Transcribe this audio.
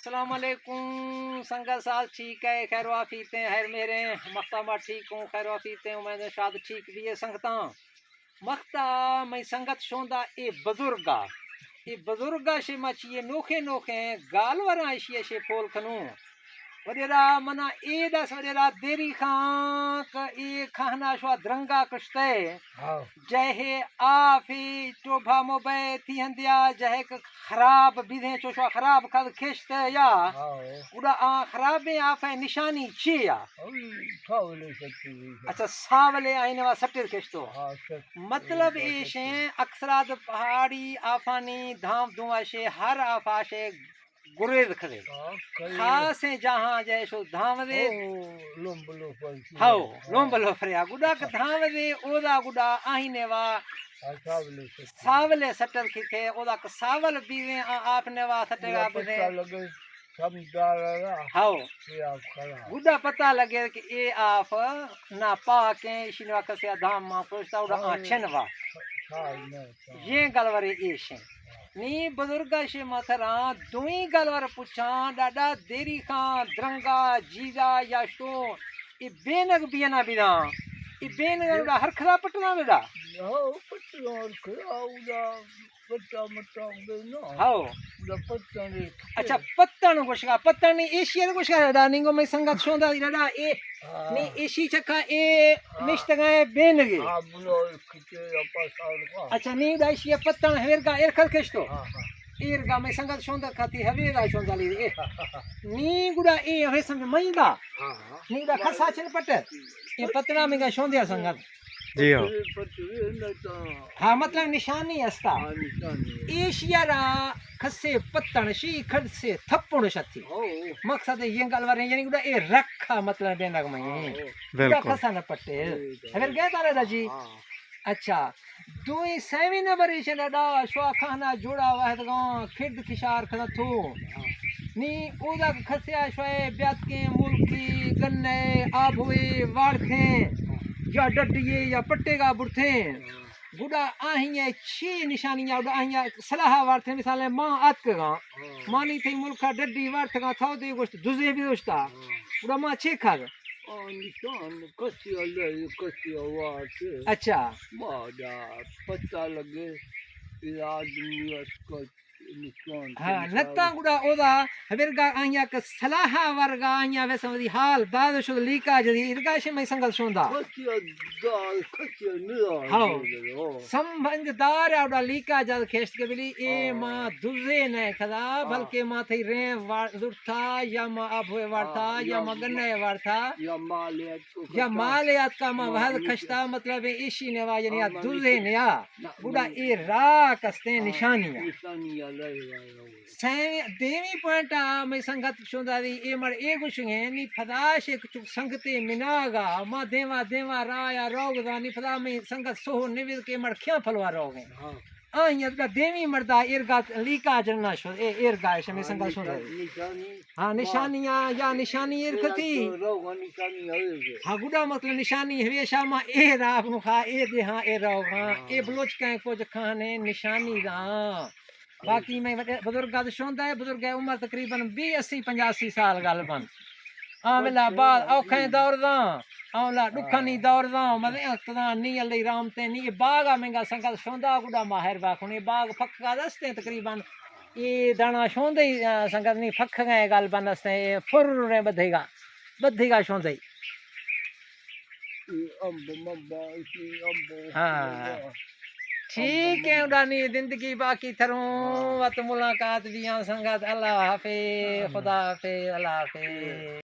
अस्सलाम वालेकुम संगत साथ ठीक है खैर वाफीते हर मेरे मख्ता ठीक हूँ खैर वाफीते हूँ मैंने शायद ठीक भी है संगता मख्ता मैं संगत शोंदा ए बुजुर्गा शे मचिए नोखे नोखे गाल वरा शे फोल खनू वडेरा मना ए दस वडेरा देरी खां क ए खाना शवा द्रंगा कश्ते जहे आफी टोभा मोबे थी हंदिया जहे क खराब बिधे चोशवा खराब खद खिश्ते या उड़ा आ खराबे आफे निशानी छिया अच्छा सावले आईने वा सटेर खिश्तो मतलब ए शे अक्सराद पहाड़ी आफानी धाम धुआ शे हर आफा शे गुरेज खरे खास है जहां जैसो धाम दे हाओ लोंबलो फरिया गुडा क धाम दे ओदा गुडा आहीने वा सावले सटर खिखे ओदा क सावल बीवे आपने वा सटेगा बदे हाओ गुडा पता लगे कि ए आप ना पा के शिनवा कसे धाम मा पोस्ता उडा आछन वा ये गलवरे एशे नी बुजुर्गा शे माथरा दुई गलवर पुछा डाडा देरी खां द्रंगा जीजा या शो ई बेनग बियना बिना ई बेनग हर खरा पटना बेदा हाओ अच्छा पत्तन गुशका पत्तन एशिया गुशका डाडा निंगो में संगत सोंदा डाडा ए नी एशी चखा ए निश्तगा बेनगे अच्छा नी दाइशिया पत्तन हेरगा एरखल केस्तो एरगा में संगत सोंदा खाती हवेदा सोंदा ली ए नी गुडा ए हे समझ मईदा नी दा खसा चल पट ए पत्तना में गा सोंदिया संगत जी हाँ मतलब निशानी अस्ता एशियारा खसे पत्तन शी खड से थप्पण शथी मकसद ये गलवारे यानी गुडा ए रखा मतलब बेनग में बिल्कुल खसा न पट्टे अगर गए तारे दाजी अच्छा दुई सेवी नंबर इसे डाडा शवा खाना जोड़ा वाहद गांव खिद खिशार खना थो नी ओदा खसिया शवे ब्यात के मुल्की गन्ने आब हुए वाड़खे या डडिए या पट्टेगा बुरथे गुडा आहिया छी निशानियां उडा आहिया सलाह वारथे मिसाले मां आतका मानी थई मुल्का डड्डी वारथगा थाव दे गोश्त दुजे भी दोस्ता उडा मां छे खाग निशान कसिया वारथे अच्छा मादा पता लगे आदमी का हाँ नत्ता गुडा ओदा हवेरगा आहिया का सलाह वर्गा आहिया वैसे मदी हाल बाद शो लीका जदी इरगा शे में संगल सोंदा हाँ संबंधदार ओदा लीका जद खेस्ट के बिली ए मां दुजे ने खदा बल्कि मां थई रे वारथा या मां अभवे वारथा या मां गन्ने वारथा या मालियात का मां वहद खश्ता मतलब इशी ने वा यानी दुजे ने या गुडा ए रा कस्ते निशानियां देवी पॉइंट में संगत शोंदारी ए मर ए गुशंगे नी फदाश एक चुक संगते मिनागा मा देवा देवा राया रोग दा नी फदा में संगत सोह निविद के मर क्यों फलवा रोगे हां ये देवी मर्दा एरगा लीका जन्ना शो ए एरगा शमे संगत शोंदारी हां निशानियां या निशानी एरखती हां गुडा मतलब निशानी हमेशा मा ए राफ नु खा ए दे हां ए रोग हां ए बलोच के को खाने निशानी दा बाकी मैं बुजुर्ग शोंदा है बुजुर्ग उम्र तकरीबन 80-85 साल गल बन आवेला बाद औखे दौर दा औला दुखनी दौर दा मदे अक्तदा नी अल्ली राम ते नी बागा मेंगा संगत शोंदा गुडा माहिर बाखुनी बाग फक्का दस्ते तकरीबन ये दाना शोंदे संगत नी फक गए गल बन दस्ते फुर रे बधेगा शोंदे हां ठीक है उड़ानी जिंदगी बाकी थरूं वत मुलाकात भी संगत अल्लाह हाफिज खुदा हाफिज अल्लाह हाफिज।